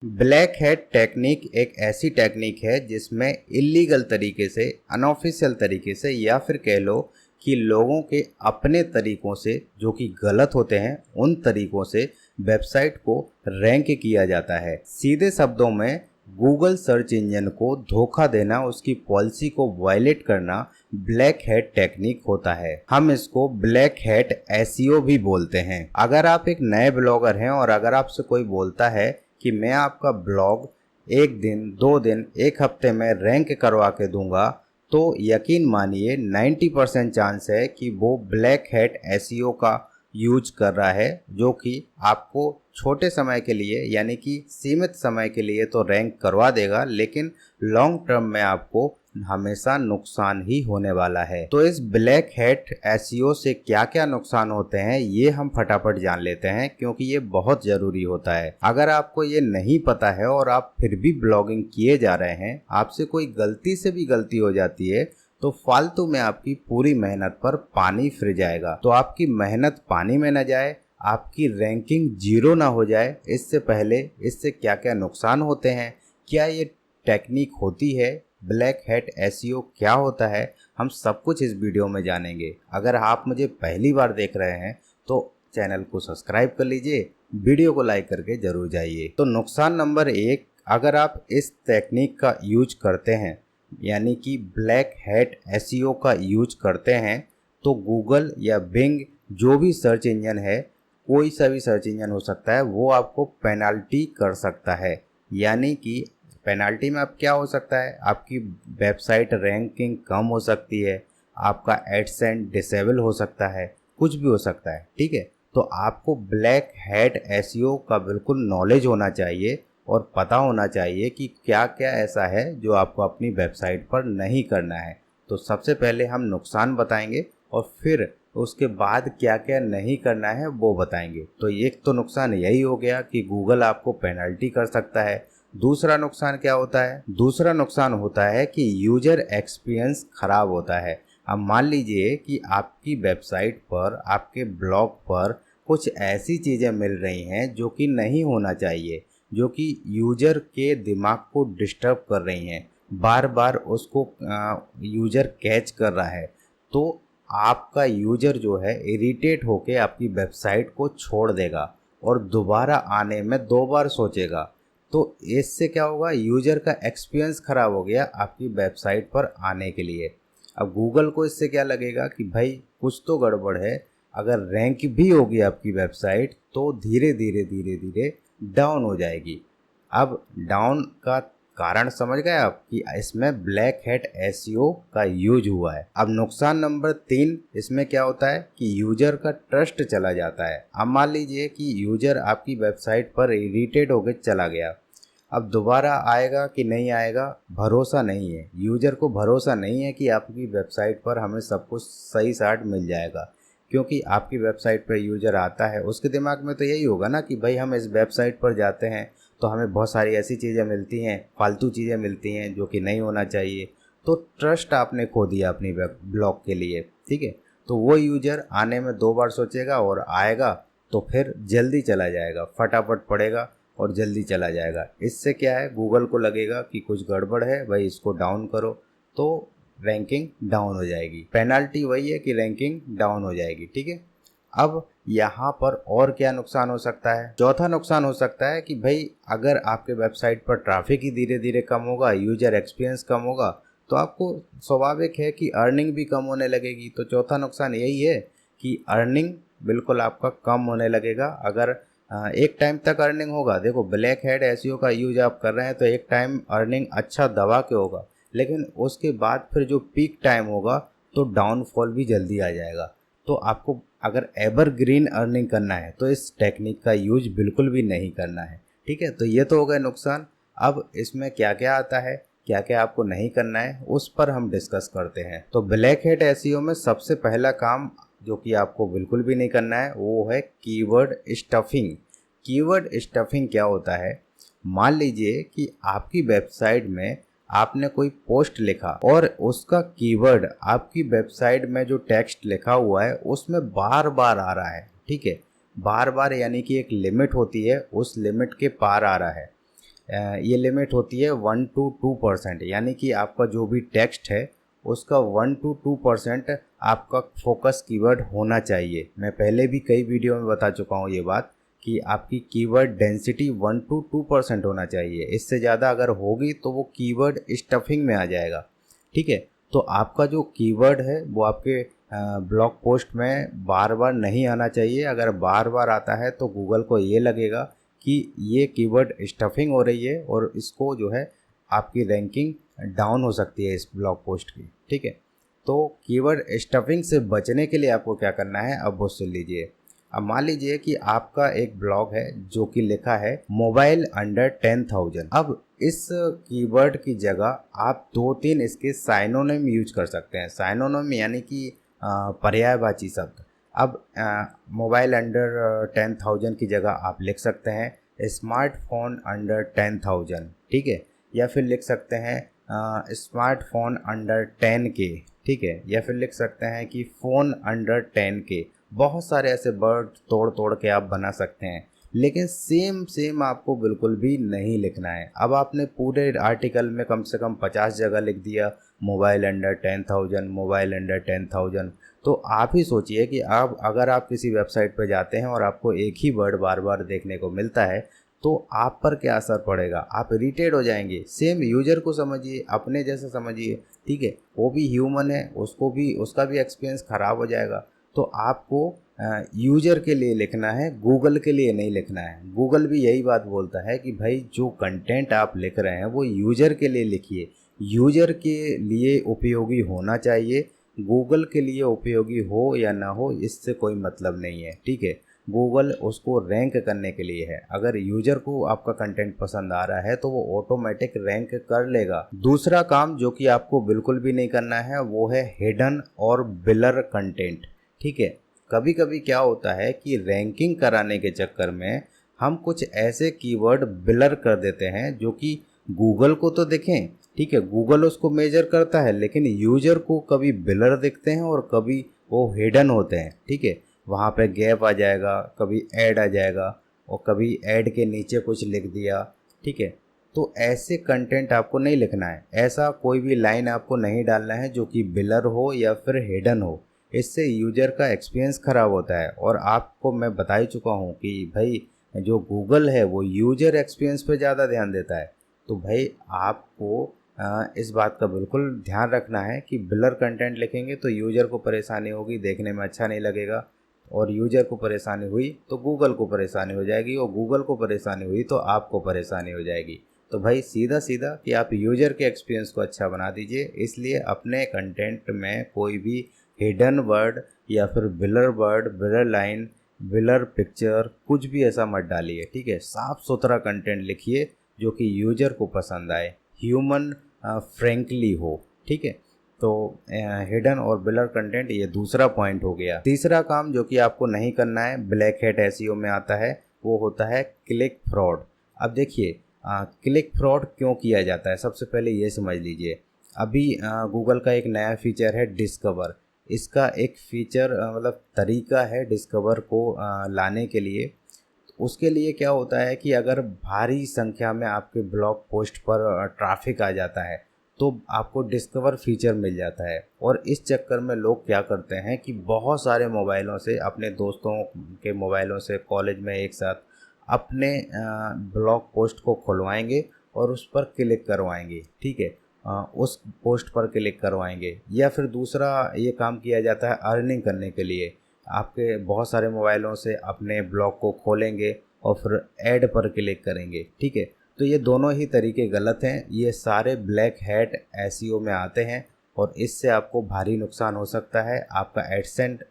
Black hat technique एक ऐसी technique है जिसमें इलीगल तरीके से, अनऑफिशियल तरीके से, या फिर कह लो कि लोगों के अपने तरीकों से जो कि गलत होते हैं उन तरीकों से वेबसाइट को रैंक किया जाता है। सीधे शब्दों में गूगल सर्च इंजन को धोखा देना, उसकी पॉलिसी को वायलेट करना ब्लैक हैट टेक्निक होता है। हम इसको ब्लैक हैट एसईओ भी बोलते हैं। अगर आप एक नए ब्लॉगर हैं और अगर आपसे कोई बोलता है कि मैं आपका ब्लॉग एक दिन, 2 दिन, एक हफ्ते में रैंक करवा के दूंगा, तो यकीन मानिए 90% चांस है कि वो ब्लैक हैट एसईओ का यूज कर रहा है, जो कि आपको छोटे समय के लिए यानी कि सीमित समय के लिए तो रैंक करवा देगा, लेकिन लॉन्ग टर्म में आपको हमेशा नुकसान ही होने वाला है। तो इस ब्लैक हैट एसईओ से क्या क्या नुकसान होते हैं ये हम फटाफट जान लेते हैं, क्योंकि ये बहुत जरूरी होता है। अगर आपको ये नहीं पता है और आप फिर भी ब्लॉगिंग किए जा रहे हैं, आपसे कोई गलती से भी गलती हो जाती है, तो फालतू में आपकी पूरी मेहनत पर पानी फिर जाएगा। तो आपकी मेहनत पानी में न जाए, आपकी रैंकिंग जीरो ना हो जाए, इससे पहले इससे क्या क्या नुकसान होते हैं, क्या ये टेक्निक होती है, ब्लैक हैट एसईओ क्या होता है, हम सब कुछ इस वीडियो में जानेंगे। अगर आप मुझे पहली बार देख रहे हैं तो चैनल को सब्सक्राइब कर लीजिए, वीडियो को लाइक करके जरूर जाइए। तो नुकसान नंबर 1, अगर आप इस टेक्निक का यूज करते हैं यानी कि ब्लैक हैट एसईओ का यूज करते हैं, तो गूगल या बिंग जो भी सर्च इंजन है, कोई सा भी सर्च इंजन हो सकता है, वो आपको पेनल्टी कर सकता है। यानी कि पेनल्टी में अब क्या हो सकता है, आपकी वेबसाइट रैंकिंग कम हो सकती है, आपका एडसेंस डिसेबल हो सकता है, कुछ भी हो सकता है। ठीक है, तो आपको ब्लैक हैट एसईओ का बिल्कुल नॉलेज होना चाहिए और पता होना चाहिए कि क्या क्या ऐसा है जो आपको अपनी वेबसाइट पर नहीं करना है। तो सबसे पहले हम नुकसान बताएंगे और फिर उसके बाद क्या क्या नहीं करना है वो बताएंगे। तो एक तो नुकसान यही हो गया कि गूगल आपको पेनल्टी कर सकता है। दूसरा नुकसान क्या होता है? दूसरा नुकसान होता है कि यूजर एक्सपीरियंस खराब होता है। अब मान लीजिए कि आपकी वेबसाइट पर, आपके ब्लॉग पर कुछ ऐसी चीज़ें मिल रही हैं जो कि नहीं होना चाहिए, जो कि यूजर के दिमाग को डिस्टर्ब कर रही हैं, बार बार उसको यूजर कैच कर रहा है, तो आपका यूजर जो है इरिटेट होके आपकी वेबसाइट को छोड़ देगा और दोबारा आने में 2 बार सोचेगा। तो इससे क्या होगा, यूजर का एक्सपीरियंस खराब हो गया आपकी वेबसाइट पर आने के लिए। अब गूगल को इससे क्या लगेगा कि भाई कुछ तो गड़बड़ है, अगर रैंक भी होगी आपकी वेबसाइट तो धीरे धीरे धीरे धीरे डाउन हो जाएगी। अब डाउन का कारण समझ गए आप कि इसमें ब्लैक हैट एसईओ का यूज हुआ है। अब नुकसान नंबर 3, इसमें क्या होता है कि यूजर का ट्रस्ट चला जाता है। अब मान लीजिए कि यूजर आपकी वेबसाइट पर इरिटेट होकर चला गया, अब दोबारा आएगा कि नहीं आएगा भरोसा नहीं है। यूजर को भरोसा नहीं है कि आपकी वेबसाइट पर हमें सब कुछ सही साट मिल जाएगा, क्योंकि आपकी वेबसाइट पर यूजर आता है, उसके दिमाग में तो यही होगा ना कि भाई हम इस वेबसाइट पर जाते हैं तो हमें बहुत सारी ऐसी चीज़ें मिलती हैं, फालतू चीज़ें मिलती हैं जो कि नहीं होना चाहिए। तो ट्रस्ट आपने खो दिया अपनी ब्लॉग के लिए। ठीक है, तो वो यूजर आने में 2 बार सोचेगा और आएगा तो फिर जल्दी चला जाएगा, फटाफट पड़ेगा और जल्दी चला जाएगा। इससे क्या है, गूगल को लगेगा कि कुछ गड़बड़ है, भाई इसको डाउन करो, तो रैंकिंग डाउन हो जाएगी। पेनल्टी वही है कि रैंकिंग डाउन हो जाएगी। ठीक है, अब यहाँ पर और क्या नुकसान हो सकता है? चौथा नुकसान हो सकता है कि भाई अगर आपके वेबसाइट पर ट्रैफिक ही धीरे धीरे कम होगा, यूजर एक्सपीरियंस कम होगा, तो आपको स्वाभाविक है कि अर्निंग भी कम होने लगेगी। तो चौथा नुकसान यही है कि अर्निंग बिल्कुल आपका कम होने लगेगा। अगर एक टाइम तक अर्निंग होगा, देखो ब्लैक हैट एसईओ का यूज आप कर रहे हैं तो एक टाइम अर्निंग अच्छा दबा के होगा, लेकिन उसके बाद फिर जो पीक टाइम होगा तो डाउनफॉल भी जल्दी आ जाएगा। तो आपको अगर एवरग्रीन अर्निंग करना है तो इस टेक्निक का यूज बिल्कुल भी नहीं करना है। ठीक है, तो ये तो हो गए नुकसान। अब इसमें क्या क्या आता है, क्या क्या आपको नहीं करना है, उस पर हम डिस्कस करते हैं। तो ब्लैक हैट एसईओ में सबसे पहला काम जो कि आपको बिल्कुल भी नहीं करना है वो है कीवर्ड स्टफिंग। कीवर्ड स्टफिंग क्या होता है? मान लीजिए कि आपकी वेबसाइट में आपने कोई पोस्ट लिखा और उसका कीवर्ड आपकी वेबसाइट में जो टेक्स्ट लिखा हुआ है उसमें बार बार आ रहा है। ठीक है, बार बार यानी कि एक लिमिट होती है, उस लिमिट के पार आ रहा है। ये लिमिट होती है 1 to 2%, यानी कि आपका जो भी टेक्स्ट है उसका 1 to 2% आपका फोकस कीवर्ड होना चाहिए। मैं पहले भी कई वीडियो में बता चुका हूँ ये बात कि आपकी कीवर्ड डेंसिटी 1 to 2% होना चाहिए। इससे ज़्यादा अगर होगी तो वो कीवर्ड स्टफिंग में आ जाएगा। ठीक है, तो आपका जो कीवर्ड है वो आपके ब्लॉग पोस्ट में बार बार नहीं आना चाहिए। अगर बार बार आता है तो गूगल को ये लगेगा कि ये कीवर्ड स्टफिंग हो रही है और इसको जो है आपकी रैंकिंग डाउन हो सकती है इस ब्लॉग पोस्ट की। ठीक है, तो कीवर्ड स्टफिंग से बचने के लिए आपको क्या करना है अब वो सुन लीजिए। अब मान लीजिए कि आपका एक ब्लॉग है जो कि लिखा है मोबाइल अंडर 10,000। अब इस कीवर्ड की जगह आप 2-3 इसके साइनोनिम यूज कर सकते हैं। साइनोनिम यानी कि पर्यायवाची शब्द। अब मोबाइल अंडर 10,000 की जगह आप लिख सकते हैं स्मार्टफोन अंडर 10,000। ठीक है, या फिर लिख सकते हैं स्मार्टफोन अंडर 10K। ठीक है, या फिर लिख सकते हैं कि फ़ोन अंडर 10K। बहुत सारे ऐसे वर्ड तोड़ तोड़ के आप बना सकते हैं, लेकिन सेम आपको बिल्कुल भी नहीं लिखना है। अब आपने पूरे आर्टिकल में कम से कम 50 जगह लिख दिया मोबाइल अंडर 10,000, मोबाइल अंडर 10,000। तो आप ही सोचिए कि आप अगर आप किसी वेबसाइट पर जाते हैं और आपको एक ही वर्ड बार बार देखने को मिलता है तो आप पर क्या असर पड़ेगा? आप इरिटेट हो जाएंगे। सेम यूजर को समझिए, अपने जैसा समझिए। ठीक है, वो भी ह्यूमन है, उसका भी एक्सपीरियंस ख़राब हो जाएगा। तो आपको यूजर के लिए लिखना है, गूगल के लिए नहीं लिखना है। गूगल भी यही बात बोलता है कि भाई जो कंटेंट आप लिख रहे हैं वो यूजर के लिए लिखिए, यूजर के लिए उपयोगी होना चाहिए। गूगल के लिए उपयोगी हो या ना हो इससे कोई मतलब नहीं है। ठीक है, गूगल उसको रैंक करने के लिए है। अगर यूजर को आपका कंटेंट पसंद आ रहा है तो वो ऑटोमेटिक रैंक कर लेगा। दूसरा काम जो कि आपको बिल्कुल भी नहीं करना है वो है हिडन और बिलर कंटेंट। ठीक है, कभी कभी क्या होता है कि रैंकिंग कराने के चक्कर में हम कुछ ऐसे कीवर्ड बिलर कर देते हैं जो कि गूगल को तो दिखें। ठीक है, गूगल उसको मेजर करता है, लेकिन यूजर को कभी बिलर दिखते हैं और कभी वो हिडन होते हैं। ठीक है, वहाँ पे गैप आ जाएगा, कभी ऐड आ जाएगा और कभी ऐड के नीचे कुछ लिख दिया। ठीक है, तो ऐसे कंटेंट आपको नहीं लिखना है। ऐसा कोई भी लाइन आपको नहीं डालना है जो कि बिलर हो या फिर हिडन हो। इससे यूजर का एक्सपीरियंस ख़राब होता है। और आपको मैं बता ही चुका हूँ कि भाई जो गूगल है वो यूजर एक्सपीरियंस पे ज़्यादा ध्यान देता है। तो भाई आपको इस बात का बिल्कुल ध्यान रखना है कि बिलर कंटेंट लिखेंगे तो यूजर को परेशानी होगी, देखने में अच्छा नहीं लगेगा। और यूजर को परेशानी हुई तो गूगल को परेशानी हो जाएगी, और गूगल को परेशानी हुई तो आपको परेशानी हो जाएगी। तो भाई सीधा सीधा कि आप यूजर के एक्सपीरियंस को अच्छा बना दीजिए। इसलिए अपने कंटेंट में कोई भी हिडन वर्ड या फिर बिलर वर्ड, बिलर लाइन, बिलर पिक्चर कुछ भी ऐसा मत डालिए। ठीक है, साफ सुथरा कंटेंट लिखिए जो कि यूजर को पसंद आए, ह्यूमन फ्रेंकली हो। ठीक है, तो हिडन और बिलर कंटेंट ये दूसरा पॉइंट हो गया। तीसरा काम जो कि आपको नहीं करना है, ब्लैक हैट एसईओ में आता है, वो होता है क्लिक फ्रॉड। अब देखिए क्लिक फ्रॉड क्यों किया जाता है, सबसे पहले ये समझ लीजिए। अभी गूगल का एक नया फीचर है डिस्कवर। इसका एक फीचर मतलब तरीका है डिस्कवर को लाने के लिए। उसके लिए क्या होता है कि अगर भारी संख्या में आपके ब्लॉग पोस्ट पर ट्रैफिक आ जाता है तो आपको डिस्कवर फीचर मिल जाता है। और इस चक्कर में लोग क्या करते हैं कि बहुत सारे मोबाइलों से, अपने दोस्तों के मोबाइलों से कॉलेज में एक साथ अपने ब्लॉग पोस्ट को खुलवाएंगे और उस पर क्लिक करवाएंगे। ठीक है, उस पोस्ट पर क्लिक करवाएंगे। या फिर दूसरा ये काम किया जाता है अर्निंग करने के लिए। आपके बहुत सारे मोबाइलों से अपने ब्लॉग को खोलेंगे और फिर ऐड पर क्लिक करेंगे। ठीक है, तो ये दोनों ही तरीके गलत हैं। ये सारे ब्लैक हैट एसईओ में आते हैं और इससे आपको भारी नुकसान हो सकता है। आपका एडसेंट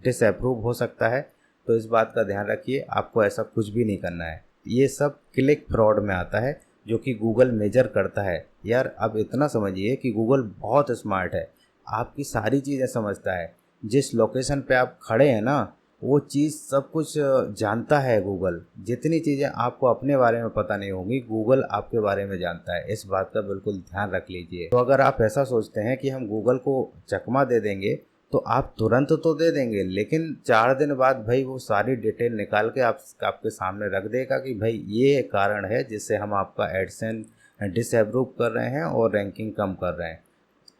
डिसअप्रूव हो सकता है। तो इस बात का ध्यान रखिए, आपको ऐसा कुछ भी नहीं करना है। ये सब क्लिक फ्रॉड में आता है जो कि गूगल मेजर करता है। यार अब इतना समझिए कि गूगल बहुत स्मार्ट है, आपकी सारी चीज़ें समझता है। जिस लोकेशन पे आप खड़े हैं ना, वो चीज़ सब कुछ जानता है गूगल। जितनी चीज़ें आपको अपने बारे में पता नहीं होंगी, गूगल आपके बारे में जानता है। इस बात का बिल्कुल ध्यान रख लीजिए। तो अगर आप ऐसा सोचते हैं कि हम गूगल को चकमा दे देंगे तो आप तुरंत तो दे देंगे, लेकिन 4 दिन बाद भाई वो सारी डिटेल निकाल के आपके सामने रख देगा कि भाई ये कारण है जिससे हम आपका एडसेंस डिसअप्रूव कर रहे हैं और रैंकिंग कम कर रहे हैं।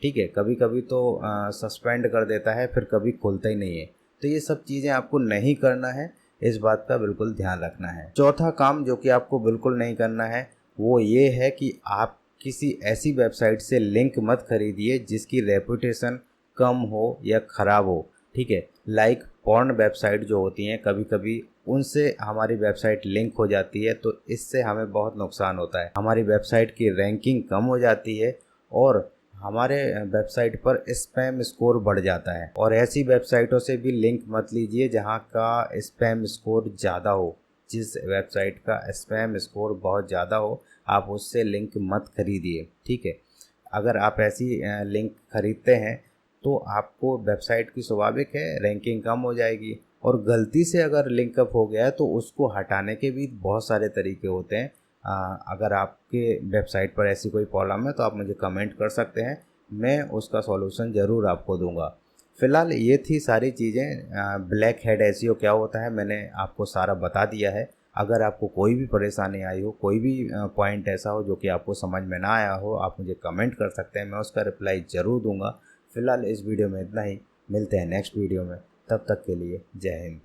ठीक है, कभी कभी तो सस्पेंड कर देता है, फिर कभी खोलता ही नहीं है। तो ये सब चीज़ें आपको नहीं करना है, इस बात का बिल्कुल ध्यान रखना है। चौथा काम जो कि आपको बिल्कुल नहीं करना है वो ये है कि आप किसी ऐसी वेबसाइट से लिंक मत खरीदिए जिसकी रेपुटेशन कम हो या ख़राब हो। ठीक है, लाइक पॉर्न वेबसाइट जो होती हैं, कभी कभी उनसे हमारी वेबसाइट लिंक हो जाती है, तो इससे हमें बहुत नुकसान होता है। हमारी वेबसाइट की रैंकिंग कम हो जाती है और हमारे वेबसाइट पर स्पैम स्कोर बढ़ जाता है। और ऐसी वेबसाइटों से भी लिंक मत लीजिए जहां का स्पैम स्कोर ज़्यादा हो। जिस वेबसाइट का स्पैम स्कोर बहुत ज़्यादा हो, आप उससे लिंक मत खरीदिए। ठीक है, अगर आप ऐसी लिंक खरीदते हैं तो आपको वेबसाइट की स्वाभाविक है रैंकिंग कम हो जाएगी। और गलती से अगर लिंक अप हो गया है तो उसको हटाने के भी बहुत सारे तरीके होते हैं। अगर आपके वेबसाइट पर ऐसी कोई प्रॉब्लम है तो आप मुझे कमेंट कर सकते हैं, मैं उसका सॉल्यूशन ज़रूर आपको दूंगा। फ़िलहाल ये थी सारी चीज़ें। ब्लैक हेड एसईओ क्या होता है मैंने आपको सारा बता दिया है। अगर आपको कोई भी परेशानी आई हो, कोई भी पॉइंट ऐसा हो जो कि आपको समझ में ना आया हो, आप मुझे कमेंट कर सकते हैं, मैं उसका रिप्लाई ज़रूर दूंगा। फ़िलहाल इस वीडियो में इतना ही, मिलते हैं नेक्स्ट वीडियो में, तब तक के लिए जय हिंद।